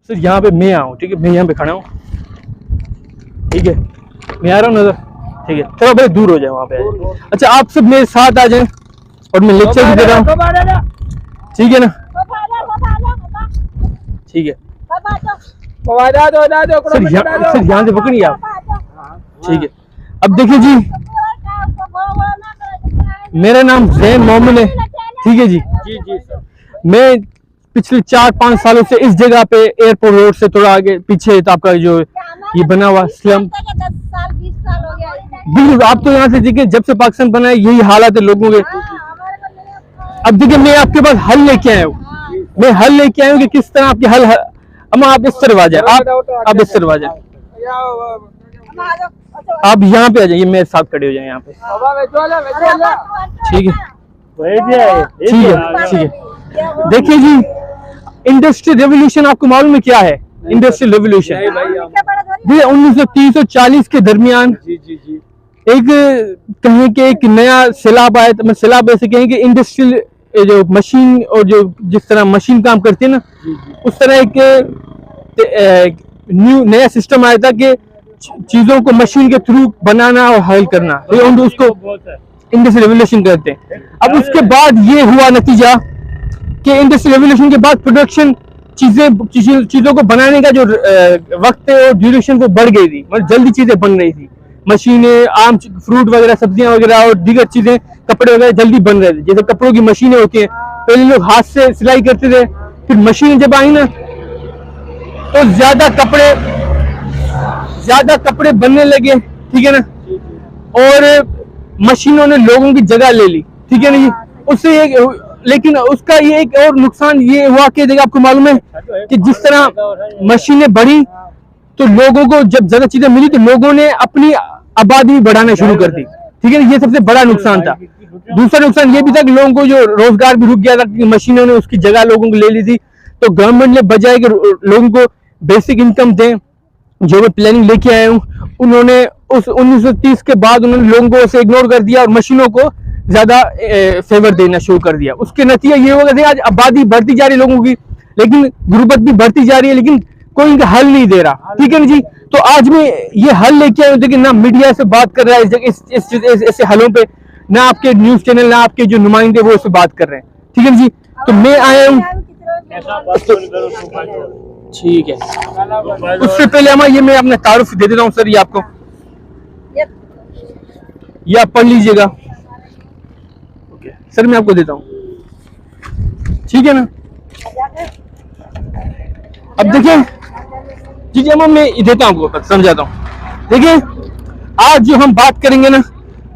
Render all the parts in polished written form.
Sir यहाँ पे मैं आऊँ, ठीक है, मैं यहाँ पे खड़ा हूँ, ठीक है, मैं आ रहा हूँ नजर, ठीक है, थोड़ा बहुत दूर हो जाए वहाँ पे। अच्छा आप सब मेरे साथ आ जाएं और मैं लेक्चर भी दे रहा हूँ, ठीक है ना, ठीक है सर यहाँ से पकड़िए आप, ठीक है। अब देखिए जी, मेरा नाम जैन मोमिन है, ठीक है जी। जी सर। मैं पिछले 4-5 सालों से इस जगह पे एयरपोर्ट रोड से थोड़ा आगे पीछे तो आपका जो ये बना हुआ स्लम, 10 साल हो गया। बिल्कुल आप तो यहाँ से देखिए जब से पाकिस्तान बना है यही हालात है लोगों के। अब देखिए मैं आपके पास हल लेके आया हूँ, मैं हल लेके आया हूँ कि किस तरह आपके हल। अम्मा आप इस तरफ आ जाए, आप इस तरफ आ जाए, आप यहाँ पे आ जाइए, मेरे साथ खड़े हो जाए यहाँ पे, ठीक है, ठीक है, ठीक है। देखिए जी, इंडस्ट्रियल रेवोल्यूशन आपको मालूम है क्या है? इंडस्ट्रियल रेवोल्यूशन 1930 और 40 के दरमियान एक कहें कि एक नया सैलाब आया, तो सैलाब ऐसे कहें कि इंडस्ट्रियल जो मशीन और जो जिस तरह मशीन काम करती है ना, उस तरह एक न्यू नया सिस्टम आया था कि चीजों को मशीन के थ्रू बनाना और हल करना, तो हम उसको इंडस्ट्रियल रेवोल्यूशन कहते हैं। अब उसके बाद ये हुआ नतीजा कि इंडस्ट्रियल रेवोल्यूशन के बाद प्रोडक्शन चीजों को बनाने का जो वक्त है और ड्यूरेशन वो बढ़ गई थी, मतलब जल्दी चीजें बन रही थी, मशीनें, आम फ्रूट वगैरह, सब्जियां वगैरह और दीगर चीजें, कपड़े वगैरह जल्दी बन रहे थे। जैसे कपड़ों की मशीनें होती हैं, पहले लोग हाथ से सिलाई करते थे, फिर मशीन जब आई ना तो ज्यादा कपड़े बनने लगे, ठीक है ना, और मशीनों ने लोगों की जगह ले ली, ठीक है ना जी। उससे एक लेकिन उसका ये एक और नुकसान ये हुआ कि देखिए आपको मालूम है कि जिस तरह मशीनें बढ़ी तो लोगों को जब ज्यादा चीजें मिली तो लोगों ने अपनी आबादी भी बढ़ाना शुरू कर दी, ठीक है ना, ये सबसे बड़ा नुकसान था। दूसरा नुकसान ये भी था कि लोगों को जो रोजगार भी रुक गया था कि मशीनों ने उसकी जगह लोगों को ले ली थी। तो गवर्नमेंट ने बजाय कि लोगों को बेसिक इनकम दें, जो मैं प्लानिंग लेके आया हूँ, उन्होंने उस 1930 के बाद उन्होंने लोगों को उसे इग्नोर कर दिया और मशीनों को ज्यादा फेवर देना शुरू कर दिया। उसके नतीजा ये होगा कि आज आबादी बढ़ती जा रही है लोगों की, लेकिन गुर्बत भी बढ़ती जा रही है, लेकिन कोई इनका हल नहीं दे रहा, ठीक है ना जी। तो आज मैं ये हल लेके आया हूँ, लेकिन ना मीडिया से बात कर रहा है ऐसे हलों पे, ना आपके न्यूज चैनल, ना आपके जो नुमाइंदे वो इससे बात कर रहे हैं, ठीक है ना जी। तो मैं आया हूँ, ठीक है। उससे पहले हम ये मैं अपना तारुफ दे देता हूँ सर, ये आपको, ये आप पढ़ लीजिएगा, ओके सर, मैं आपको देता हूँ, ठीक है ना। अब देखिए जी जी मैं देता हूँ आपको, समझाता हूँ। देखिए आज जो हम बात करेंगे ना,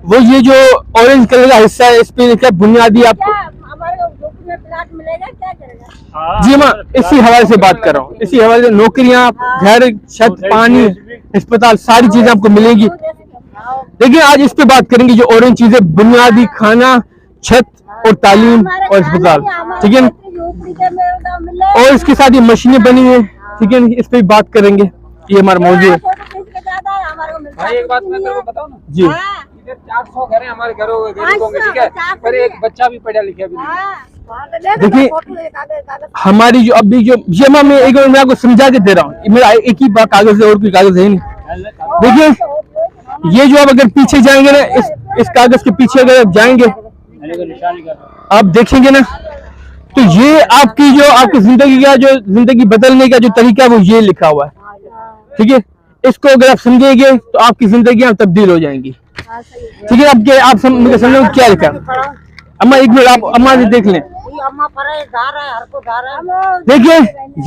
वो ये जो ऑरेंज कलर का हिस्सा है, इस पे क्या बुनियादी आपको प्लाट मिलेगा, क्या करेगा? जी मैं इसी हवाले से बात कर रहा हूँ, इसी हवाले से नौकरियां, घर, छत, पानी, अस्पताल, सारी चीजें आपको मिलेंगी। देखिए आज इस पे बात करेंगे जो ऑरेंज चीजें, बुनियादी खाना, छत और तालीम और अस्पताल, ठीक है ना, और इसके साथ ये मशीनें बनी है, ठीक है ना, इस पे भी बात करेंगे, ये हमारा मौजूद है। भाई एक बात मैं तेरे को बताऊं ना जी, इधर 400 घर हैं हमारे घरों गरीबों के, ठीक है, पर एक बच्चा भी पढ़ा लिखा भी नहीं। देखिए हमारी जो अभी जो ये मैं एक बार मैं आपको समझा के दे रहा हूँ, मेरा एक ही कागज है और कोई कागज है नहीं। देखिए ये जो आप अगर पीछे जाएंगे ना, इस कागज के पीछे अगर आप जाएंगे, आप देखेंगे ना, तो ये आपकी जो आपकी जिंदगी का जो जिंदगी बदलने का जो तरीका है वो ये लिखा हुआ है, ठीक है। इसको अगर आप समझेंगे तो आपकी जिंदगी तब्दील हो जाएंगी, ठीक है। आपके आप समझो क्या लिखा। अम्मा एक मिनट, आप अम्मा से देख लें, देखिए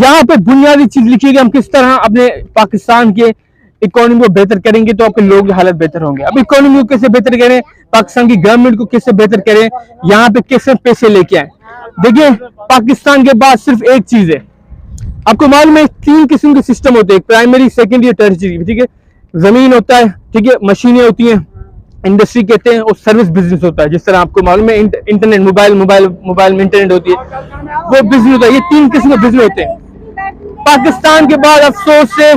यहाँ पे बुनियादी चीज लिखी है, हम किस तरह अपने पाकिस्तान के इकोनॉमी को बेहतर करेंगे तो आपके लोगों की हालत बेहतर होंगे। अब इकोनॉमी को कैसे बेहतर करें, पाकिस्तान की गवर्नमेंट को कैसे बेहतर करें, यहाँ पे कैसे पैसे लेके आए। देखिए पाकिस्तान के पास सिर्फ एक चीज है, आपको मालूम है 3 किस्म के सिस्टम होते हैं, प्राइमरी, सेकेंडरी और टर्शियरी, ठीक है। जमीन होता है, ठीक है, मशीनें होती हैं, इंडस्ट्री कहते हैं, और सर्विस बिजनेस होता है, जिस तरह आपको मालूम है इंटरनेट, मोबाइल में इंटरनेट होती है, वो बिजनेस होता है। ये 3 किस्म के बिजनेस होते हैं। पाकिस्तान के बाद अफसोस से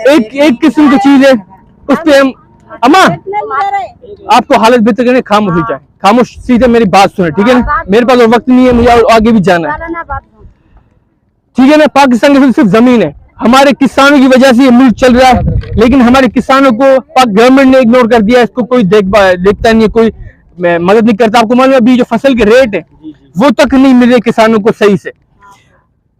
एक किस्म की चीज है, उस पे हम अम्मा आपको हालत बेहतर करने खामोश हो जाए, खामोश सीधे मेरी बात सुने, ठीक है ना, मेरे पास वक्त नहीं है, मुझे आगे भी जाना है। ठीक है ना। पाकिस्तान के सिर्फ जमीन है, हमारे किसानों की वजह से ये मुल्क चल रहा है, लेकिन हमारे किसानों को पाक गवर्नमेंट ने इग्नोर कर दिया, इसको कोई देखता नहीं है, कोई मदद नहीं करता। आपको मालूम है अभी जो फसल के रेट है वो तक नहीं मिल रहे किसानों को सही से।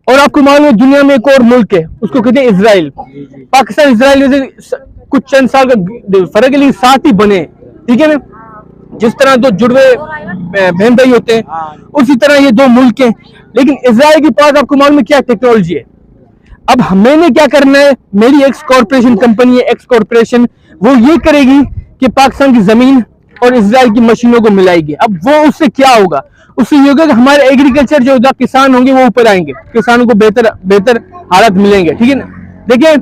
और आपको मालूम है दुनिया में एक और मुल्क है, उसको कहते हैं इजराइल। पाकिस्तान इजराइल में कुछ चंद साल का फर्क है, लेकिन साथ ही बने, ठीक है ना। जिस तरह दो जुड़वे बहन भाई होते हैं उसी तरह ये दो मुल्क हैं। लेकिन इजराइल के पास आपको मालूम है क्या टेक्नोलॉजी है। अब मैंने क्या करना है, मेरी एक्स कॉर्पोरेशन कंपनी है, एक्स कॉर्पोरेशन, वो ये करेगी कि पाकिस्तान की जमीन और इजराइल की मशीनों को मिलाएगी। अब वो उससे क्या होगा, उससे ये होगा कि हमारे एग्रीकल्चर जो किसान होंगे वो ऊपर आएंगे, किसानों को बेहतर हालात मिलेंगे, ठीक है ना। देखिए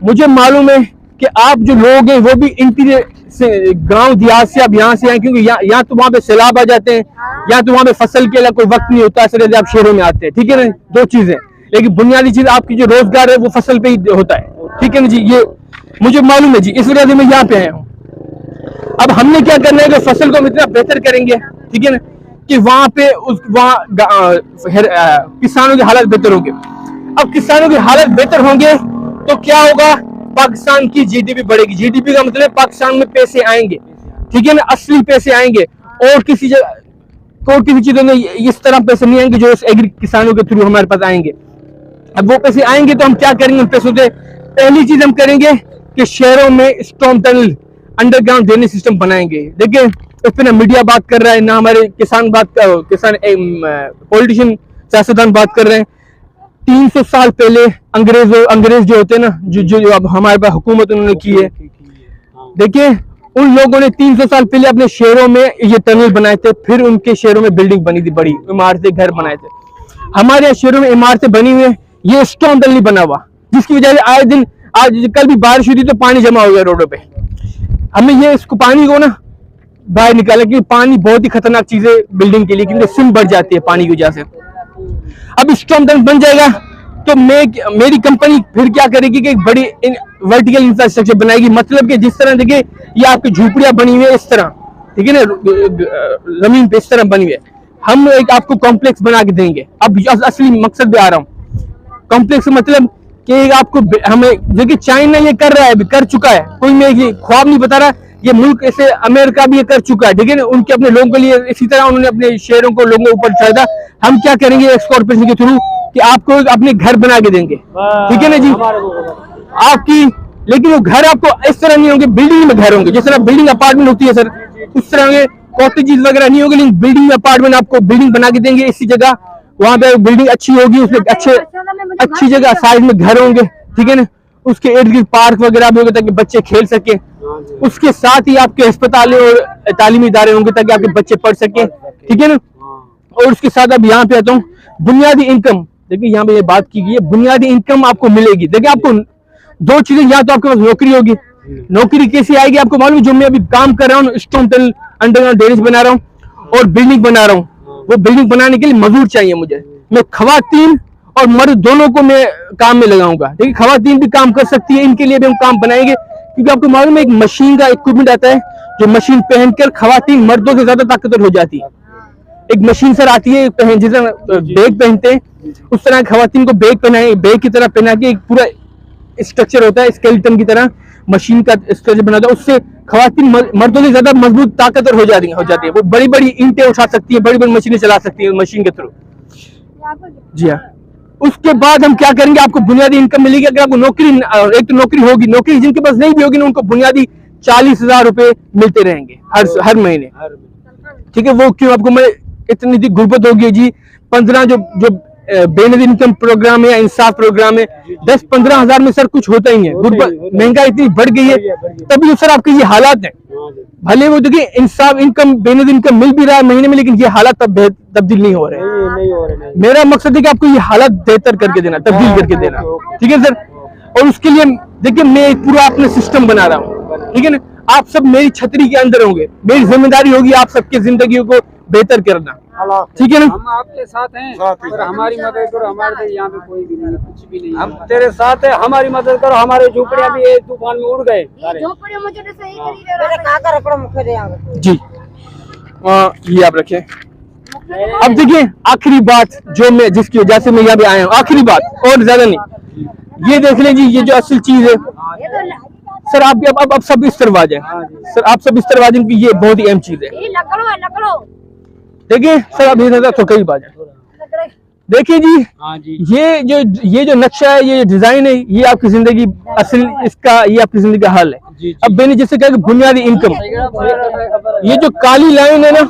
मुझे मालूम है कि आप जो लोग हैं वो भी इंटीरियर से, गांव देहात से आप यहाँ से आए, क्योंकि यहाँ तो वहां पे सैलाब आ जाते हैं, यहाँ तो वहां पे फसल के लिए कोई वक्त नहीं होता, इसलिए आप शहरों में आते हैं, ठीक है ना। दो चीजें, लेकिन बुनियादी चीज आपकी जो रोजगार है वो फसल पे ही होता है, ठीक है ना जी। ये मुझे मालूम है जी, इस वजह से मैं यहाँ पे आया हूँ। अब हमने क्या करना है कि फसल को हम इतना बेहतर करेंगे, ठीक है ना, कि वहां पे किसानों की हालत बेहतर होंगे। अब किसानों की हालत बेहतर होंगे तो क्या होगा, पाकिस्तान की जीडीपी बढ़ेगी। जीडीपी का मतलब पाकिस्तान में पैसे आएंगे, ठीक है ना, असली पैसे आएंगे। और किसी चीजों में इस तरह पैसे नहीं आएंगे जो किसानों के थ्रू हमारे पास आएंगे। अब वो पैसे आएंगे तो हम क्या करेंगे उन पैसों से, पहली चीज हम करेंगे कि शहरों में storm tunnel, underground drainage system बनाएंगे। देखिए इस पे ना मीडिया बात कर रहा है, ना हमारे किसान पॉलिटिशियन सियासतदान बात कर रहे हैं। 300 साल पहले अंग्रेज जो होते हैं ना, जो अब हमारे पास हुकूमत उन्होंने की है, देखिए उन लोगों ने 300 साल पहले अपने शहरों में ये टनल बनाए थे, फिर उनके शहरों में बिल्डिंग बनी थी, बड़ी इमारतें, घर बनाए थे। हमारे यहाँ शहरों में इमारतें बनी हुई है, ये स्टॉर्म टनल नहीं बना हुआ, जिसकी वजह से आए दिन, आज कल भी बारिश हुई थी तो पानी जमा हो गया रोडों पे। हमें ये इसको पानी को ना बाहर निकाला, क्योंकि पानी बहुत ही खतरनाक चीज है बिल्डिंग के लिए, क्योंकि सिम बढ़ जाती है पानी की वजह से। अब स्टॉर्म टनल बन जाएगा तो मेरी कंपनी फिर क्या करेगी कि एक बड़ी वर्टिकल इंफ्रास्ट्रक्चर बनाएगी। मतलब कि जिस तरह देखिए ये आपकी झोपड़ियां बनी हुई है इस तरह, ठीक है ना, जमीन पे इस तरह बनी हुई है, हम एक आपको कॉम्प्लेक्स बना के देंगे। अब असली मकसद पे आ रहा हूँ, कॉम्प्लेक्स मतलब कि आपको हमें, देखिए चाइना ये कर रहा है, अभी कर चुका है, कोई मैं ये ख्वाब नहीं बता रहा, ये मुल्क ऐसे अमेरिका भी ये कर चुका है, ठीक है ना। उनके अपने लोगों के लिए इसी तरह उन्होंने अपने शहरों को लोगों के ऊपर चढ़ाया था। हम क्या करेंगे एक्स कॉर्पोरेशन के थ्रू कि आपको अपने घर बना के देंगे, ठीक है ना जी, आपकी। लेकिन वो घर आपको इस तरह नहीं होंगे, बिल्डिंग में घर होंगे, जिस तरह बिल्डिंग अपार्टमेंट होती है सर, उस तरह के कॉटेजेस वगैरह नहीं होंगे, लेकिन बिल्डिंग में अपार्टमेंट आपको बिल्डिंग बना के देंगे इसी जगह। वहां पे बिल्डिंग अच्छी होगी, उसमें अच्छी जगह साइड में घर होंगे, ठीक है ना। उसके इर्द गिर्द पार्क वगैरह भी होंगे ताकि बच्चे खेल सके। उसके साथ ही आपके अस्पताल और तालीमी इदारे होंगे ताकि आपके बच्चे पढ़ सके, ठीक है ना। और उसके साथ अब यहाँ पे आता हूँ, बुनियादी इनकम। देखिए यहाँ पे ये बात की गई है, बुनियादी इनकम आपको मिलेगी। देखिए आपको दो चीजें, या तो आपके पास नौकरी होगी, नौकरी कैसे आएगी आपको मालूम, जो मैं अभी काम कर रहा हूँ, स्टॉर्म टनल अंडरग्राउंड ड्रेनेज बना रहा हूँ और बिल्डिंग बना रहा हूँ। वो बिल्डिंग बनाने के लिए मजदूर चाहिए मुझे, मैं खवातीन और मर्द दोनों को मैं काम में लगाऊंगा। देखिए खवातीन भी काम कर सकती है, इनके लिए भी हम काम बनाएंगे, क्योंकि आपको मालूम है एक मशीन का इक्विपमेंट आता है जो मशीन पहनकर खवातीन मर्दों से ज्यादा ताकतवर हो जाती है। एक मशीन सर आती है, जिस तरह बैग पहनते हैं उस तरह खवातीन को बैग पहनाए, बैग की तरह पहना के एक पूरा स्ट्रक्चर होता है स्केलेटन की तरह, मशीन का स्ट्रक्चर बनाता है, उससे खवातीन मर्दों से ज्यादा मजबूत ताकतवर हो जाती है। वो बड़ी बड़ी ईंटें उठा सकती है, बड़ी बड़ी मशीनें चला सकती है मशीन के थ्रू। जी हाँ, उसके बाद हम क्या करेंगे, आपको बुनियादी इनकम मिलेगी। अगर आपको नौकरी, एक तो नौकरी होगी, नौकरी जिनके पास नहीं भी होगी ना उनको बुनियादी 40,000 रुपए मिलते रहेंगे हर महीने, ठीक है। वो क्यों आपको, मैं इतनी गुर्बत होगी जी, 15 जो बेनजीर इनकम प्रोग्राम है या इंसाफ प्रोग्राम है, 10-15 हजार में सर कुछ होता ही है। गुर्बत, महंगाई इतनी बढ़ गई है, तभी सर आपके ये हालात हैं। भले वो देखिए इंसाफ इनकम, बेनजीर इनकम मिल भी रहा है महीने में, लेकिन ये हालात तब्दील नहीं हो रहे हैं। मेरा मकसद है कि आपको ये हालात बेहतर करके देना, तब्दील करके देना, ठीक है सर। और उसके लिए देखिए मैं पूरा अपना सिस्टम बना रहा हूँ, ठीक है ना। आप सब मेरी छतरी के अंदर होंगे, मेरी जिम्मेदारी होगी आप सबकी जिंदगी को बेहतर करना, ठीक है ना। हम आपके साथ हैं और हमारी मदद करो, हमारे यहाँ पे कोई भी नहीं, कुछ भी नहीं। हम तेरे साथ है, हमारी मदद करो। हमारे झोपड़ियाँ भी तूफान में उड़ गए। जी ये आप रखें। अब देखिए आखिरी बात जो मैं जिसकी वजह से मैं यहाँ पे आया हूँ, आखिरी बात और ज्यादा नहीं, ये देख लें जी, ये जो असल चीज है सर, आप अब सब इस तरफ आ जाए सर, आप सब इस तरफ आ जाए कि ये बहुत ही अहम चीज है। देखिए सर, आप इधर तो कई बात देखिए जी, ये जो नक्शा है, ये डिजाइन है, ये आपकी जिंदगी असल इसका, ये आपकी जिंदगी का हल है। अब मैंने जैसे कहा कि बुनियादी इनकम, ये जो काली लाइन है ना,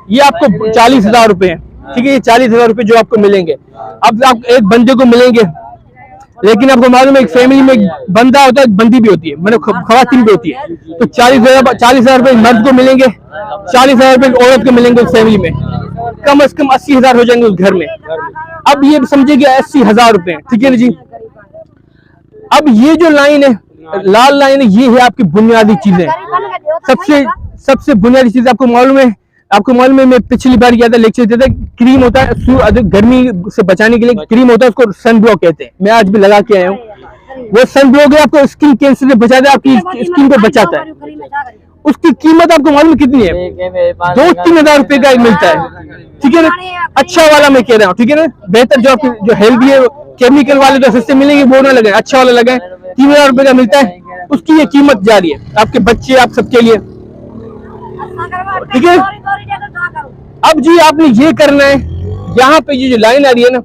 ये आपको 40,000 रुपए है, ठीक है, ये 40,000 रुपए जो आपको मिलेंगे। अब आप एक बंदे को मिलेंगे, लेकिन आपको मालूम है एक फैमिली में एक बंदा होता है, बंदी भी होती है, मतलब खवातीन भी होती है। तो 40,000 रुपए मर्द को मिलेंगे, 40,000 रुपए औरत को मिलेंगे उस फैमिली में, कम से कम 80,000 हो जाएंगे उस घर में। अब ये समझिए 80,000 रुपए, ठीक है ना जी। अब ये जो लाइन है, लाल लाइन है, ये है आपकी बुनियादी चीजें, सबसे बुनियादी चीज। आपको मालूम है मैं पिछली बार गया था, लेक्चर देता था, क्रीम होता है गर्मी से बचाने के लिए, क्रीम होता है, उसको सन ब्लॉक कहते हैं, मैं आज भी लगा के आया हूँ। वो सन ब्लॉक है, आपको स्किन कैंसर से बचाता है, आपकी स्किन को बचाता है। उसकी कीमत आपको मालूम कितनी है? 2-3 हजार रुपए का मिलता है, ठीक है ना। अच्छा वाला मैं कह रहा हूँ, ठीक है ना, बेहतर जो आपकी जो हेल्दी है, केमिकल वाले जो सस्ते मिलेंगे वो ना लगाए, अच्छा वाला लगाए। 3,000 रुपए का मिलता है, उसकी ये कीमत जा रही है आपके बच्चे, आप सबके लिए, ठीक है। अब जी आपने ये करना है, यहाँ पे ये जो लाइन आ रही है ना,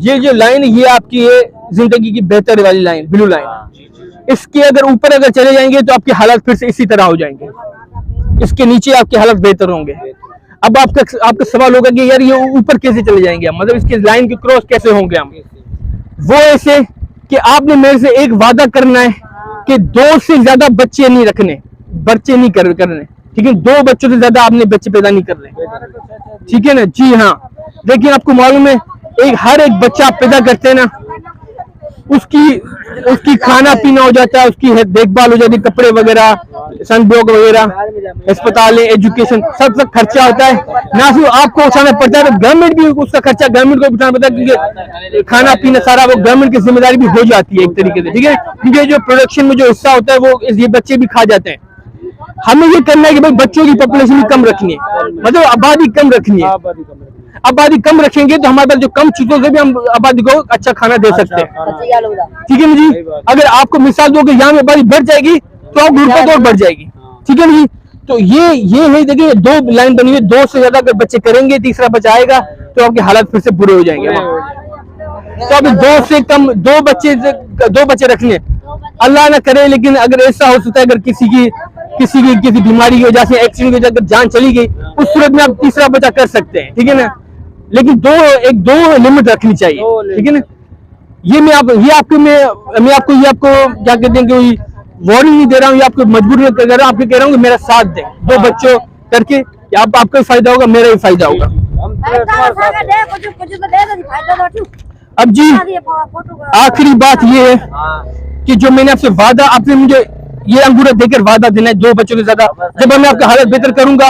ये जो लाइन है, ये आपकी है जिंदगी की बेहतर वाली लाइन, ब्लू लाइन। इसके अगर ऊपर अगर चले जाएंगे तो आपके हालात फिर से इसी तरह हो जाएंगे, इसके नीचे आपके हालात बेहतर होंगे। अब आपका सवाल होगा कि यार ये ऊपर कैसे चले जाएंगे हम, मतलब इसके लाइन के क्रॉस कैसे होंगे हम? वो ऐसे कि आपने मेरे से एक वादा करना है कि 2 से ज्यादा बच्चे नहीं रखने, करने, ठीक है, 2 बच्चों से ज्यादा आपने बच्चे पैदा नहीं करने, ठीक है ना जी। हाँ, लेकिन आपको मालूम है हर एक बच्चा आप पैदा करते हैं ना, उसकी खाना पीना हो जाता है, उसकी देखभाल हो जाती है, कपड़े वगैरह, सन ब्लॉक वगैरह, अस्पताल, एजुकेशन, सब खर्चा होता है। ना सिर्फ आपको उठाना पड़ता है, गवर्नमेंट भी उसका खर्चा गवर्नमेंट को उठाना पड़ता है, क्योंकि खाना पीना सारा वो गवर्नमेंट की जिम्मेदारी भी हो जाती है एक तरीके से, ठीक है, क्योंकि जो प्रोडक्शन में जो हिस्सा होता है वो ये बच्चे भी खा जाते हैं। हमें ये करना है कि भाई बच्चों की पॉपुलेशन कम रखनी है, मतलब आबादी कम रखनी है। आबादी कम रखेंगे तो हमारे पास जो कम चीजों से भी हम आबादी को अच्छा खाना दे सकते हैं, ठीक है ना जी। अगर आपको मिसाल दो कि यहाँ में आबादी बढ़ जाएगी तो आप ग्रुप और बढ़ जाएगी, ठीक है ना जी। तो ये है, देखिए 2 लाइन बनी हुई, 2 से ज्यादा अगर बच्चे करेंगे, तीसरा बच्चा आएगा तो आपके हालात फिर से बुरे हो जाएंगे। तो अभी 2 से कम 2 बच्चे रखने, अल्लाह ना करे, लेकिन अगर ऐसा हो सकता है अगर किसी बीमारी की वजह से, एक्सीडेंट की वजह से अगर जान चली गई, उस सूरत में आप तीसरा बच्चा कर सकते हैं, ठीक है ना। लेकिन 2 लिमिट रखनी चाहिए, ठीक है ना। ये मैं आपको क्या कहते हैं कि वार्निंग नहीं दे रहा हूँ, ये आपको मजबूर नहीं कर रहा हूँ, आपको कह रहा हूँ कि मेरा साथ दें, 2 बच्चों करके आपका भी फायदा होगा, मेरा भी फायदा होगा। अब जी आखिरी बात ये है कि जो मैंने आपसे वादा, आपने मुझे ये अंगूठा देकर वादा देना है 2 बच्चों के ज्यादा, जब मैं आपका हालत बेहतर करूंगा,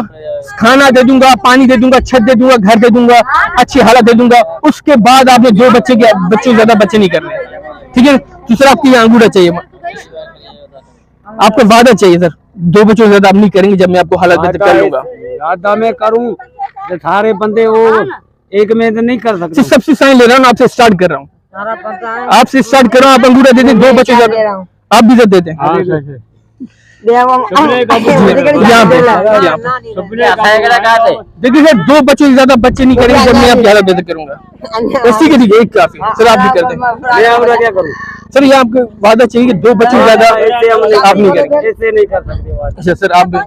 खाना दे दूंगा, पानी दे दूंगा, छत दे दूंगा, घर दे दूंगा, अच्छी हालत दे दूंगा, उसके बाद आपने 2 बच्चों से ज्यादा बच्चे नहीं करने, ठीक है। तो सर आपको ये अंगूठा चाहिए, आपका वादा चाहिए सर, 2 बच्चों से ज्यादा आप नहीं करेंगे जब मैं आपको हालत बेहतर कर लूंगा। वादा मैं करूं, सारे बंदे वो एक में नहीं कर सकते। सबसे साइन ले रहा हूँ, आपसे स्टार्ट कर रहा हूँ, आपसे स्टार्ट कर रहा हूँ। आप अंगूठा दे दें 2 बच्चों से ज्यादा, आप भी दे देते हैं। देखिए सर 2 बच्चों से ज्यादा बच्चे नहीं करेंगे जब मैं आपकी हालत बेहतर करूंगा, ठीक है, एक काफी। सर आप भी कर दें, क्या करूं सर ये आपको वादा चाहिए कि 2 बच्चों से ज्यादा आप नहीं करेंगे, ऐसे नहीं कर सकते। अच्छा सर आप भी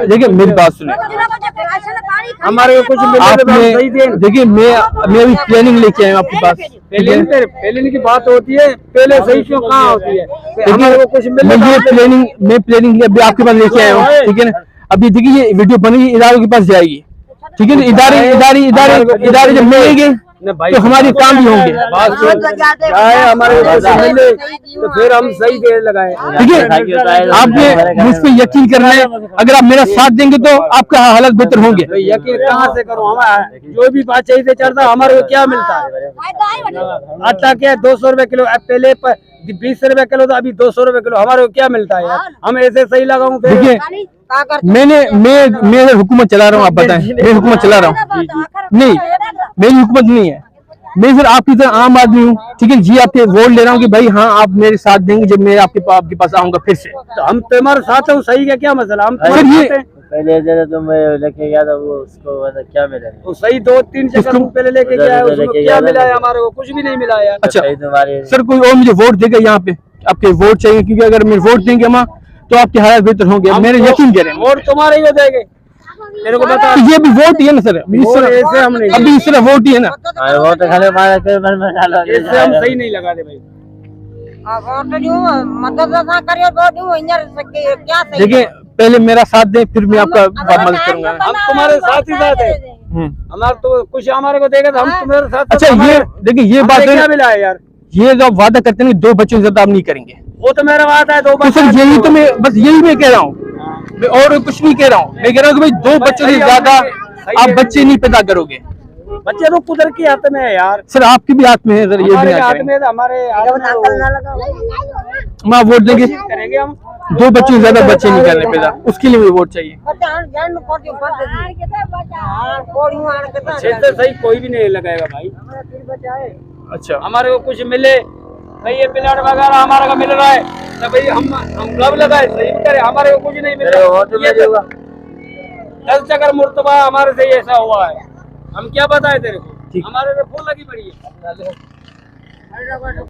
देखिए मेरी बात सुनिए, हमारे कुछ आपने देखिए मैं अभी प्लानिंग लेके आया हूँ आपके पास, प्लानिंग की बात होती है, पहले सही क्यों कहाँ होती है? हमारे कुछ मैं प्लानिंग अभी आपके पास लेके आया हूँ, ठीक है ना। अभी देखिए ये वीडियो बनेगी, इदारों के पास जाएगी, ठीक है ना। इदारे जब मिलेंगे तो हमारे काम भी होंगे, हमारे तो फिर हम सही देर लगाए, ठीक है। आपने मुझ पर यकीन करना है, अगर आप मेरा साथ देंगे तो आपका हालत बेहतर होंगे। यकीन कहाँ से करूँ, हम जो भी बात चाहिए चढ़ता, हमारे को क्या मिलता है? आटा क्या 200 रुपए किलो, पहले 20 रुपए किलो तो अभी 200 रुपए किलो, हमारे को क्या मिलता है यार? हम ऐसे सही लगाऊं फिर? देखिए मैं हुकूमत चला रहा हूँ, आप बताएं, मैं हुकूमत चला रहा हूँ? नहीं, मेरी हुकूमत नहीं है, मैं सिर्फ आपकी तरह आम आदमी हूँ, ठीक है जी। आपके वोट ले रहा हूँ कि भाई हाँ आप मेरे साथ देंगे जब मैं आपके पास आऊंगा फिर से। तो हम तुम्हारे साथ है, सही का क्या मसला? हम सर ये पहले जरा तुम लेके गया था वो, उसको मतलब क्या मिला? तो सही 2-3 चक्कर पहले लेके गया है, उसमें क्या मिला है? हमारे को कुछ भी नहीं मिला है। अच्छा तुम्हारे सर कोई और मुझे वोट देगा यहाँ पे? आपके वोट चाहिए, क्योंकि अगर मेरे वोट देंगे हम तो आपके हालात बेहतर होंगे, मेरे यकीन करें। वोट तुम्हारे ही देंगे, तेरे को बता। तो ये भी वोट ही है ना सर, अभी इस तरह ऐसे हम नहीं, अभी इस तरह वोट ही है ना, वो तो खाली मारा फिर मन में डालो। ऐसे हम सही नहीं लगा दे भाई। देखिए पहले मेरा साथ दें फिर मैं आपका मदद करूंगा। हम तुम्हारे साथ ही साथ है, हमारे तो कुछ हमारे को देगा तो हम तुम्हारे साथ। अच्छा ये देखिए ये बात क्या है, मिला है यार? ये जो आप वादा करते हैं 2 बच्चों से ज्यादा आप नहीं करेंगे, वो तो मेरा बात है 2 तो सर यही तो मैं बस यही मैं कह रहा हूँ, मैं और कुछ नहीं कह रहा हूँ। मैं कह रहा हूँ कि भाई 2 बच्चों से ज्यादा आप बच्चे नहीं पैदा करोगे। बच्चे तो कुदरत की हाथ में है यार, सर आपके भी हाथ में है सर, ये भी हमारे ना हाथ करें। में, हमारे हाथ मैं वोट देंगे, करेंगे हम। 2 बच्चों से ज्यादा बच्चे नहीं करने पैदा, उसके लिए मुझे वोट चाहिए। अच्छे से सही कोई भी नहीं लगाएगा भाई। अच्छा हमारे को कुछ मिले भाई, ये प्लाट वगैरह हमारे को मिल रहा है तो भाई हम कब लगाए सही करे, हमारे को कुछ नहीं मिल रहा। 10 चक्कर मुर्तबा हमारे से ऐसा हुआ है, हम क्या बताए तेरे को? हमारे में फूल लगी पड़ी है।